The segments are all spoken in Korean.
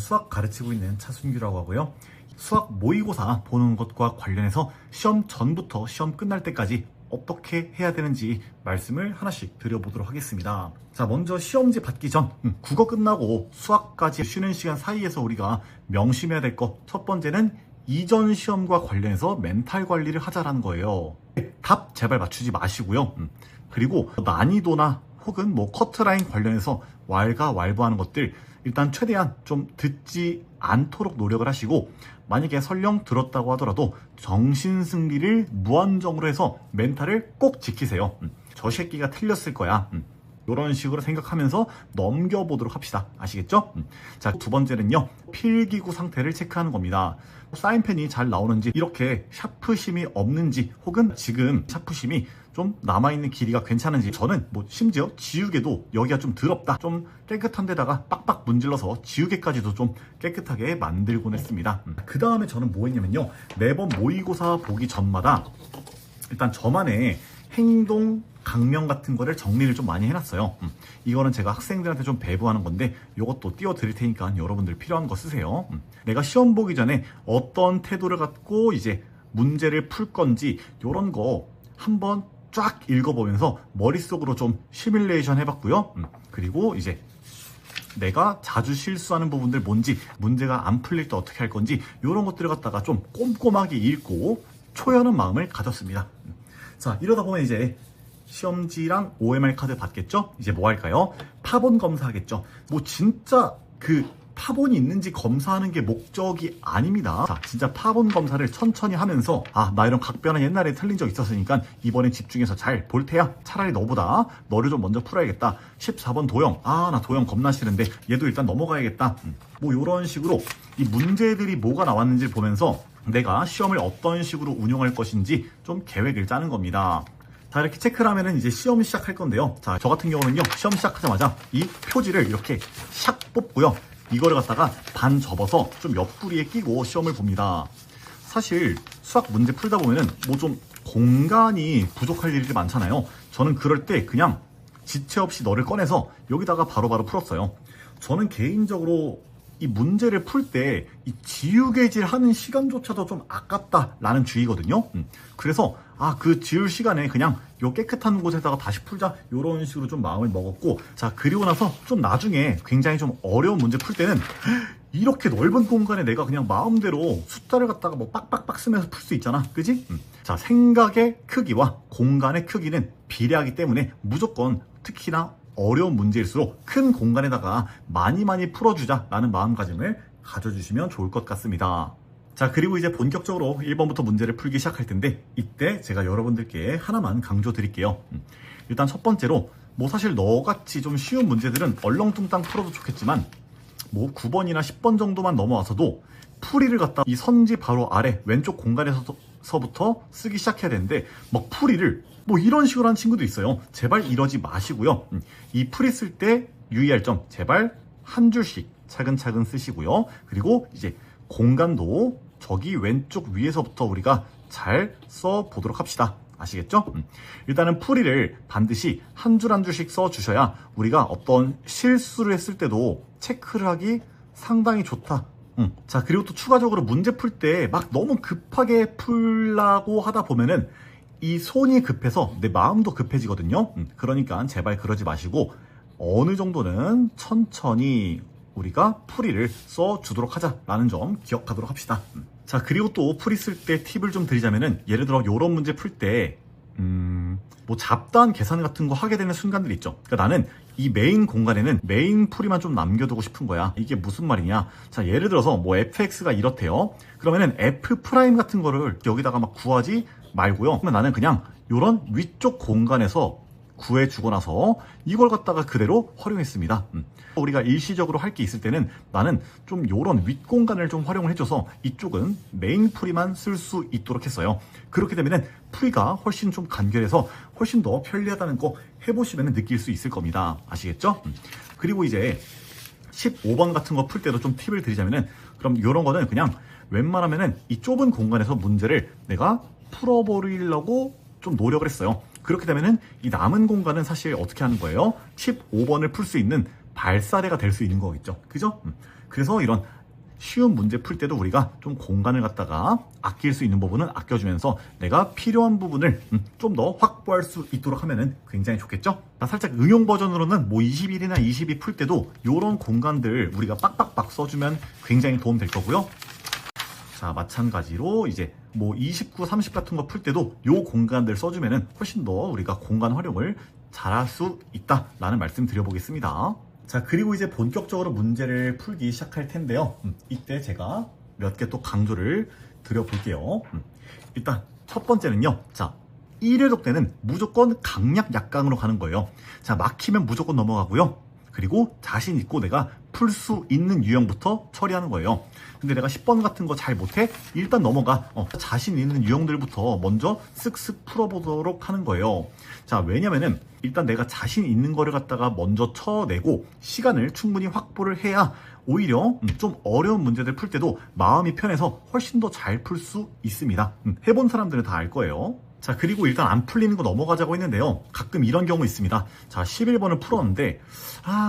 수학 가르치고 있는 차순규라고 하고요. 수학 모의고사 보는 것과 관련해서 시험 전부터 시험 끝날 때까지 어떻게 해야 되는지 말씀을 하나씩 드려보도록 하겠습니다. 자, 먼저 시험지 받기 전 국어 끝나고 수학까지 쉬는 시간 사이에서 우리가 명심해야 될 것 첫 번째는 이전 시험과 관련해서 멘탈 관리를 하자라는 거예요. 답 제발 맞추지 마시고요. 그리고 난이도나 혹은 커트라인 관련해서 왈가왈부하는 것들 일단 최대한 좀 듣지 않도록 노력을 하시고, 만약에 설령 들었다고 하더라도 정신승리를 무한정으로 해서 멘탈을 꼭 지키세요. 저 새끼가 틀렸을 거야. 이런 식으로 생각하면서 넘겨보도록 합시다. 아시겠죠? 자, 두 번째는요, 필기구 상태를 체크하는 겁니다. 사인펜이 잘 나오는지, 이렇게 샤프심이 없는지, 혹은 지금 샤프심이 좀 남아있는 길이가 괜찮은지. 저는 심지어 지우개도 여기가 좀 더럽다, 좀 깨끗한 데다가 빡빡 문질러서 지우개까지도 좀 깨끗하게 만들곤 했습니다. 그 다음에 저는 뭐 했냐면요, 매번 모의고사 보기 전마다 일단 저만의 행동 강령 같은 거를 정리를 좀 많이 해놨어요. 이거는 제가 학생들한테 좀 배부하는 건데 이것도 띄워드릴 테니까 여러분들 필요한 거 쓰세요. 내가 시험 보기 전에 어떤 태도를 갖고 이제 문제를 풀 건지 이런 거 한번 쫙 읽어보면서 머릿속으로 좀 시뮬레이션 해봤고요. 그리고 이제 내가 자주 실수하는 부분들 뭔지, 문제가 안 풀릴 때 어떻게 할 건지 이런 것들을 갖다가 좀 꼼꼼하게 읽고 초연한 마음을 가졌습니다. 자, 이러다 보면 이제 시험지랑 OMR 카드 받겠죠? 이제 뭐 할까요? 파본 검사하겠죠? 진짜 그 파본이 있는지 검사하는 게 목적이 아닙니다. 자, 진짜 파본 검사를 천천히 하면서 나 이런 각변은 옛날에 틀린 적 있었으니까 이번엔 집중해서 잘 볼 테야. 차라리 너보다 너를 좀 먼저 풀어야겠다. 14번 도형. 나 도형 겁나 싫은데 얘도 일단 넘어가야겠다. 이런 식으로 이 문제들이 뭐가 나왔는지 보면서 내가 시험을 어떤 식으로 운영할 것인지 좀 계획을 짜는 겁니다. 자, 이렇게 체크를 하면은 이제 시험 시작할 건데요. 자, 저 같은 경우는요, 시험 시작하자마자 이 표지를 이렇게 샥 뽑고요. 이거를 갖다가 반 접어서 좀 옆구리에 끼고 시험을 봅니다. 사실 수학 문제 풀다 보면은 좀 공간이 부족할 일이 많잖아요. 저는 그럴 때 그냥 지체 없이 너를 꺼내서 여기다가 바로바로 풀었어요. 저는 개인적으로 이 문제를 풀 때 이 지우개질 하는 시간조차도 좀 아깝다라는 주의거든요. 그래서 그 지울 시간에 그냥 요 깨끗한 곳에다가 다시 풀자, 요런 식으로 좀 마음을 먹었고, 자, 그리고 나서 좀 나중에 굉장히 좀 어려운 문제 풀 때는 이렇게 넓은 공간에 내가 그냥 마음대로 숫자를 갖다가 빡빡빡 쓰면서 풀 수 있잖아, 그지? 자, 생각의 크기와 공간의 크기는 비례하기 때문에 무조건 특히나 어려운 문제일수록 큰 공간에다가 많이 풀어주자라는 마음가짐을 가져주시면 좋을 것 같습니다. 자, 그리고 이제 본격적으로 1번부터 문제를 풀기 시작할 텐데, 이때 제가 여러분들께 하나만 강조 드릴게요. 일단 첫 번째로 사실 너같이 좀 쉬운 문제들은 얼렁뚱땅 풀어도 좋겠지만 9번이나 10번 정도만 넘어와서도 풀이를 갖다 이 선지 바로 아래 왼쪽 공간에서부터 쓰기 시작해야 되는데, 풀이를 이런 식으로 하는 친구도 있어요. 제발 이러지 마시고요. 이 풀이 쓸 때 유의할 점, 제발 한 줄씩 차근차근 쓰시고요. 그리고 이제 공간도 저기 왼쪽 위에서부터 우리가 잘 써보도록 합시다. 아시겠죠? 일단은 풀이를 반드시 한 줄 한 줄씩 써주셔야 우리가 어떤 실수를 했을 때도 체크를 하기 상당히 좋다. 자, 그리고 또 추가적으로 문제 풀 때 너무 급하게 풀라고 하다 보면은 이 손이 급해서 내 마음도 급해지거든요. 그러니까 제발 그러지 마시고 어느 정도는 천천히 우리가 풀이를 써주도록 하자라는 점 기억하도록 합시다. 자, 그리고 또 풀이 쓸 때 팁을 좀 드리자면은, 예를 들어 이런 문제 풀 때 잡다한 계산 같은 거 하게 되는 순간들 있죠. 그러니까 나는 이 메인 공간에는 메인 풀이만 좀 남겨두고 싶은 거야. 이게 무슨 말이냐? 자, 예를 들어서 fx가 이렇대요. 그러면은 f 프라임 같은 거를 여기다가 구하지 말고요. 그러면 나는 그냥 이런 위쪽 공간에서 구해주고 나서 이걸 갖다가 그대로 활용했습니다. 우리가 일시적으로 할 게 있을 때는 나는 좀 이런 윗공간을 좀 활용을 해줘서 이쪽은 메인 풀이만 쓸 수 있도록 했어요. 그렇게 되면은 풀이가 훨씬 좀 간결해서 훨씬 더 편리하다는 거 해보시면 느낄 수 있을 겁니다. 아시겠죠? 그리고 이제 15번 같은 거 풀 때도 좀 팁을 드리자면은, 그럼 이런 거는 그냥 웬만하면은 이 좁은 공간에서 문제를 내가 풀어버리려고 좀 노력을 했어요. 그렇게 되면은 이 남은 공간은 사실 어떻게 하는 거예요? 15번을 풀 수 있는 발사대가 될 수 있는 거겠죠. 그죠? 그래서 이런 쉬운 문제 풀 때도 우리가 좀 공간을 갖다가 아낄 수 있는 부분은 아껴주면서 내가 필요한 부분을 좀 더 확보할 수 있도록 하면은 굉장히 좋겠죠? 살짝 응용 버전으로는 뭐 21이나 22 풀 때도 이런 공간들 우리가 빡빡빡 써주면 굉장히 도움 될 거고요. 자, 마찬가지로 이제 뭐 29, 30 같은 거 풀 때도 요 공간들 써주면은 훨씬 더 우리가 공간 활용을 잘할 수 있다라는 말씀 드려보겠습니다. 자, 그리고 이제 본격적으로 문제를 풀기 시작할 텐데요. 이때 제가 몇 개 또 강조를 드려볼게요. 일단 첫 번째는요. 자, 1회독 때는 무조건 강약 약강으로 가는 거예요. 자, 막히면 무조건 넘어가고요. 그리고 자신 있고 내가 풀 수 있는 유형부터 처리하는 거예요. 근데 내가 10번 같은 거 잘 못해? 일단 넘어가. 자신 있는 유형들부터 먼저 쓱쓱 풀어보도록 하는 거예요. 자, 왜냐면은 일단 내가 자신 있는 거를 갖다가 먼저 쳐내고 시간을 충분히 확보를 해야 오히려 좀 어려운 문제들 풀 때도 마음이 편해서 훨씬 더 잘 풀 수 있습니다. 해본 사람들은 다 알 거예요. 자, 그리고 일단 안 풀리는 거 넘어가자고 했는데요. 가끔 이런 경우 있습니다. 자, 11번을 풀었는데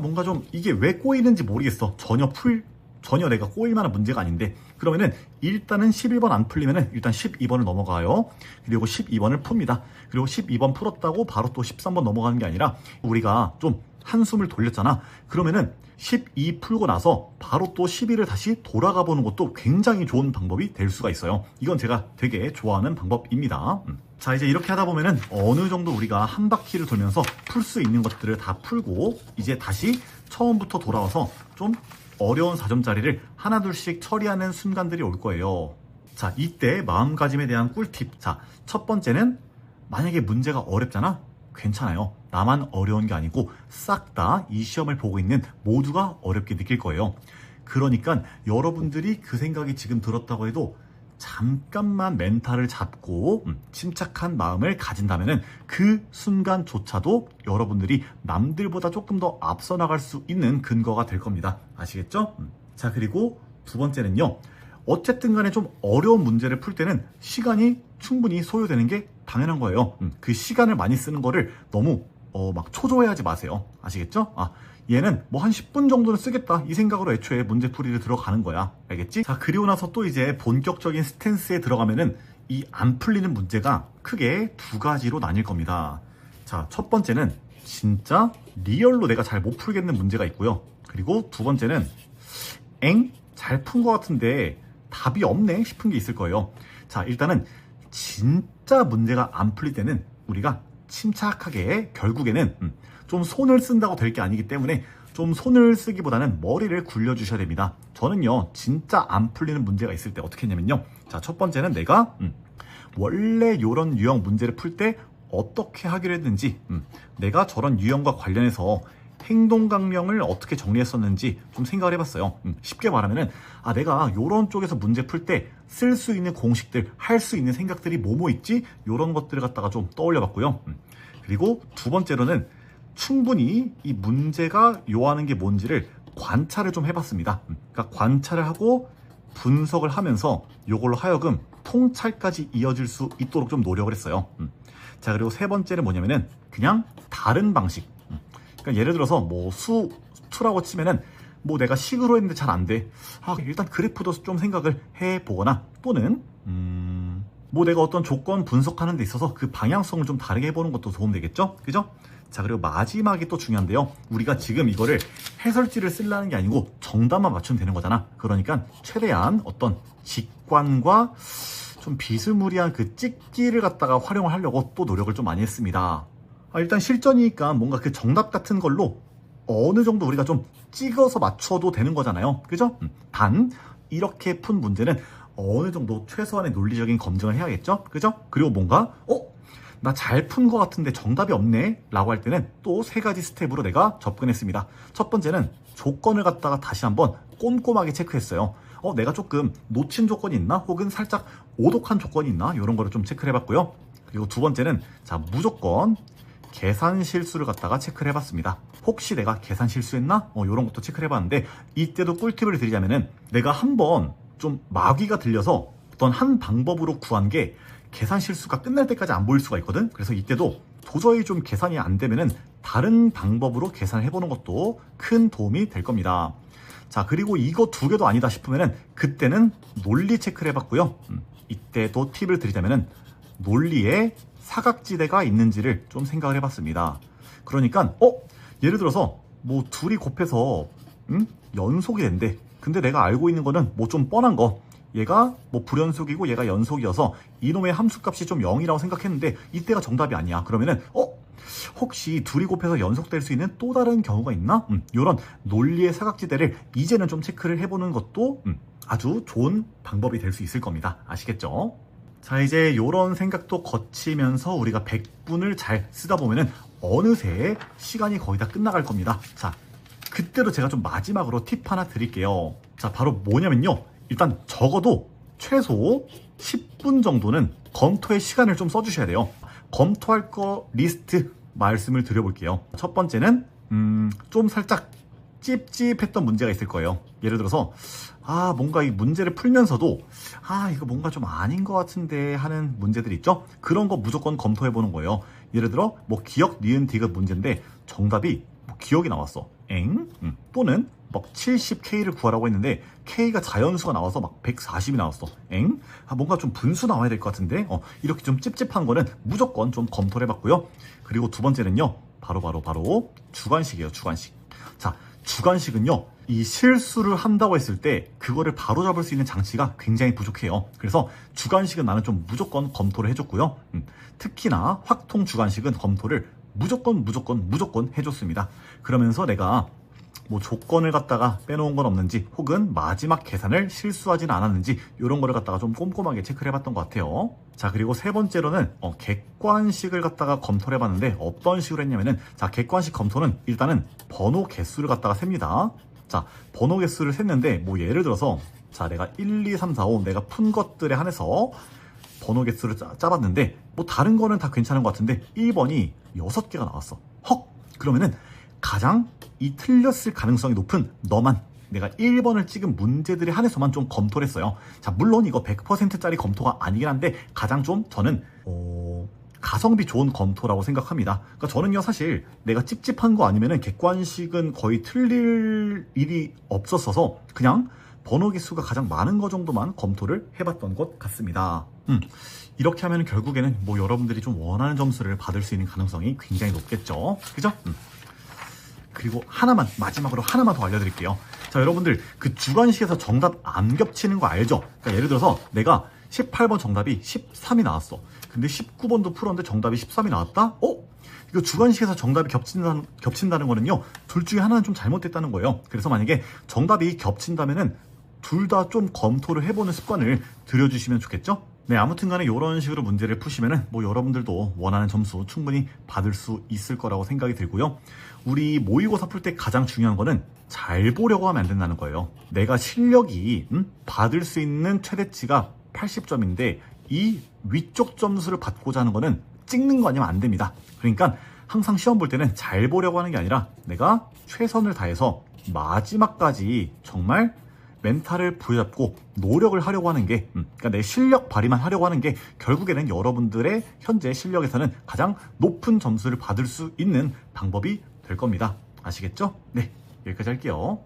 뭔가 좀 이게 왜 꼬이는지 모르겠어. 전혀 내가 꼬일 만한 문제가 아닌데, 그러면은 일단은 11번 안 풀리면은 일단 12번을 넘어가요. 그리고 12번을 풉니다. 그리고 12번 풀었다고 바로 또 13번 넘어가는 게 아니라 우리가 좀 한숨을 돌렸잖아. 그러면은 12 풀고 나서 바로 또 11을 다시 돌아가 보는 것도 굉장히 좋은 방법이 될 수가 있어요. 이건 제가 되게 좋아하는 방법입니다. 자, 이제 이렇게 하다 보면은 어느 정도 우리가 한 바퀴를 돌면서 풀 수 있는 것들을 다 풀고 이제 다시 처음부터 돌아와서 좀 어려운 4점짜리를 하나둘씩 처리하는 순간들이 올 거예요. 자, 이때 마음가짐에 대한 꿀팁. 자, 첫 번째는 만약에 문제가 어렵잖아? 괜찮아요. 나만 어려운 게 아니고 싹 다 이 시험을 보고 있는 모두가 어렵게 느낄 거예요. 그러니까 여러분들이 그 생각이 지금 들었다고 해도 잠깐만 멘탈을 잡고 침착한 마음을 가진다면 그 순간조차도 여러분들이 남들보다 조금 더 앞서 나갈 수 있는 근거가 될 겁니다. 아시겠죠? 자, 그리고 두 번째는요. 어쨌든 간에 좀 어려운 문제를 풀 때는 시간이 충분히 소요되는 게 당연한 거예요. 그 시간을 많이 쓰는 거를 너무 막 초조해하지 마세요. 아시겠죠? 얘는 뭐 한 10분 정도는 쓰겠다 이 생각으로 애초에 문제풀이를 들어가는 거야. 알겠지? 자, 그리고 나서 또 이제 본격적인 스탠스에 들어가면은 이 안 풀리는 문제가 크게 두 가지로 나뉠 겁니다. 자, 첫 번째는 진짜 리얼로 내가 잘 못 풀겠는 문제가 있고요. 그리고 두 번째는 잘 푼 것 같은데 답이 없네 싶은 게 있을 거예요. 자, 일단은 진짜 문제가 안 풀릴 때는 우리가 침착하게 결국에는 좀 손을 쓴다고 될 게 아니기 때문에 좀 손을 쓰기보다는 머리를 굴려주셔야 됩니다. 저는요, 진짜 안 풀리는 문제가 있을 때 어떻게 했냐면요. 자, 첫 번째는 내가 원래 이런 유형 문제를 풀 때 어떻게 하기로 했는지, 내가 저런 유형과 관련해서 행동 강령을 어떻게 정리했었는지 좀 생각을 해봤어요. 쉽게 말하면은 내가 이런 쪽에서 문제 풀 때 쓸 수 있는 공식들, 할 수 있는 생각들이 뭐뭐 있지? 이런 것들을 갖다가 좀 떠올려봤고요. 그리고 두 번째로는 충분히 이 문제가 요하는 게 뭔지를 관찰을 좀 해봤습니다. 그러니까 관찰을 하고 분석을 하면서 이걸로 하여금 통찰까지 이어질 수 있도록 좀 노력을 했어요. 자, 그리고 세 번째는 뭐냐면은 그냥 다른 방식. 그러니까 예를 들어서 뭐 수라고 치면은 뭐 내가 식으로 했는데 잘 안 돼. 일단 그래프도 좀 생각을 해보거나 또는 뭐 내가 어떤 조건 분석하는 데 있어서 그 방향성을 좀 다르게 해보는 것도 도움되겠죠? 그죠? 자, 그리고 마지막이 또 중요한데요. 우리가 지금 이거를 해설지를 쓰려는 게 아니고 정답만 맞추면 되는 거잖아. 그러니까 최대한 어떤 직관과 좀 비스무리한 그 찍기를 갖다가 활용을 하려고 또 노력을 좀 많이 했습니다. 일단 실전이니까 뭔가 그 정답 같은 걸로 어느 정도 우리가 좀 찍어서 맞춰도 되는 거잖아요. 그죠? 단 이렇게 푼 문제는 어느 정도 최소한의 논리적인 검증을 해야겠죠? 그죠? 그리고 뭔가 나 잘 푼 것 같은데 정답이 없네 라고 할 때는 또 세 가지 스텝으로 내가 접근했습니다. 첫 번째는 조건을 갖다가 다시 한번 꼼꼼하게 체크했어요. 내가 조금 놓친 조건이 있나? 혹은 살짝 오독한 조건이 있나? 이런 거를 좀 체크를 해봤고요. 그리고 두 번째는 자, 무조건 계산 실수를 갖다가 체크를 해봤습니다. 혹시 내가 계산 실수했나? 이런 것도 체크를 해봤는데 이때도 꿀팁을 드리자면은 내가 한번 좀 마귀가 들려서 어떤 한 방법으로 구한 게 계산 실수가 끝날 때까지 안 보일 수가 있거든. 그래서 이때도 도저히 좀 계산이 안 되면은 다른 방법으로 계산을 해보는 것도 큰 도움이 될 겁니다. 자, 그리고 이거 두 개도 아니다 싶으면은 그때는 논리 체크를 해봤고요. 이때 또 팁을 드리자면은 논리에 사각지대가 있는지를 좀 생각을 해봤습니다. 그러니까 예를 들어서 뭐 둘이 곱해서 연속이 된대. 근데 내가 알고 있는 거는 뭐 좀 뻔한 거, 얘가 뭐 불연속이고 얘가 연속이어서 이놈의 함수값이 좀 0이라고 생각했는데 이때가 정답이 아니야. 그러면은 혹시 둘이 곱해서 연속될 수 있는 또 다른 경우가 있나? 이런 논리의 사각지대를 이제는 좀 체크를 해보는 것도 아주 좋은 방법이 될 수 있을 겁니다. 아시겠죠? 자, 이제 이런 생각도 거치면서 우리가 100분을 잘 쓰다 보면은 어느새 시간이 거의 다 끝나갈 겁니다. 자, 그때로 제가 좀 마지막으로 팁 하나 드릴게요. 자, 바로 뭐냐면요. 일단 적어도 최소 10분 정도는 검토의 시간을 좀 써주셔야 돼요. 검토할 거 리스트 말씀을 드려볼게요. 첫 번째는 좀 살짝 찝찝했던 문제가 있을 거예요. 예를 들어서 뭔가 이 문제를 풀면서도 이거 뭔가 좀 아닌 것 같은데 하는 문제들 있죠? 그런 거 무조건 검토해보는 거예요. 예를 들어 뭐 기억, 니은, 디귿 문제인데 정답이 뭐 기억이 나왔어. 또는 막 70K를 구하라고 했는데 K가 자연수가 나와서 막 140이 나왔어. 뭔가 좀 분수 나와야 될 것 같은데 이렇게 좀 찝찝한 거는 무조건 좀 검토를 해봤고요. 그리고 두 번째는요. 바로 주관식이에요. 주관식. 자, 주관식은요. 이 실수를 한다고 했을 때 그거를 바로잡을 수 있는 장치가 굉장히 부족해요. 그래서 주관식은 나는 좀 무조건 검토를 해줬고요. 특히나 확통 주관식은 검토를 무조건 해줬습니다. 그러면서 내가 뭐 조건을 갖다가 빼놓은 건 없는지 혹은 마지막 계산을 실수하지는 않았는지 이런 거를 갖다가 좀 꼼꼼하게 체크를 해봤던 것 같아요. 자, 그리고 세 번째로는 객관식을 갖다가 검토를 해봤는데 어떤 식으로 했냐면은 자, 객관식 검토는 일단은 번호 개수를 갖다가 셉니다. 자, 번호 개수를 셌는데 뭐 예를 들어서 자, 내가 1, 2, 3, 4, 5 내가 푼 것들에 한해서 번호 개수를 짜봤는데 뭐 다른 거는 다 괜찮은 것 같은데 1번이 6개가 나왔어. 그러면은 가장 이 틀렸을 가능성이 높은 너만 내가 1번을 찍은 문제들에 한해서만 좀 검토를 했어요. 자, 물론 이거 100%짜리 검토가 아니긴 한데 가장 좀 저는 가성비 좋은 검토라고 생각합니다. 그러니까 저는요 사실 내가 찝찝한 거 아니면은 객관식은 거의 틀릴 일이 없었어서 그냥 번호 개수가 가장 많은 거 정도만 검토를 해봤던 것 같습니다. 이렇게 하면 결국에는 뭐 여러분들이 좀 원하는 점수를 받을 수 있는 가능성이 굉장히 높겠죠. 그죠? 그리고 마지막으로 하나만 더 알려드릴게요. 자, 여러분들 그 주관식에서 정답 안 겹치는 거 알죠? 그러니까 예를 들어서 내가 18번 정답이 13이 나왔어. 근데 19번도 풀었는데 정답이 13이 나왔다? 이거 주관식에서 정답이 겹친다는 거는요, 둘 중에 하나는 좀 잘못됐다는 거예요. 그래서 만약에 정답이 겹친다면은 둘 다 좀 검토를 해보는 습관을 들여주시면 좋겠죠? 네, 아무튼 간에 이런 식으로 문제를 푸시면은 뭐 여러분들도 원하는 점수 충분히 받을 수 있을 거라고 생각이 들고요. 우리 모의고사 풀 때 가장 중요한 거는 잘 보려고 하면 안 된다는 거예요. 내가 실력이 받을 수 있는 최대치가 80점인데 이 위쪽 점수를 받고자 하는 거는 찍는 거 아니면 안 됩니다. 그러니까 항상 시험 볼 때는 잘 보려고 하는 게 아니라 내가 최선을 다해서 마지막까지 정말 멘탈을 부여잡고 노력을 하려고 하는 게 그러니까 내 실력 발휘만 하려고 하는 게 결국에는 여러분들의 현재 실력에서는 가장 높은 점수를 받을 수 있는 방법이 될 겁니다. 아시겠죠? 네, 여기까지 할게요.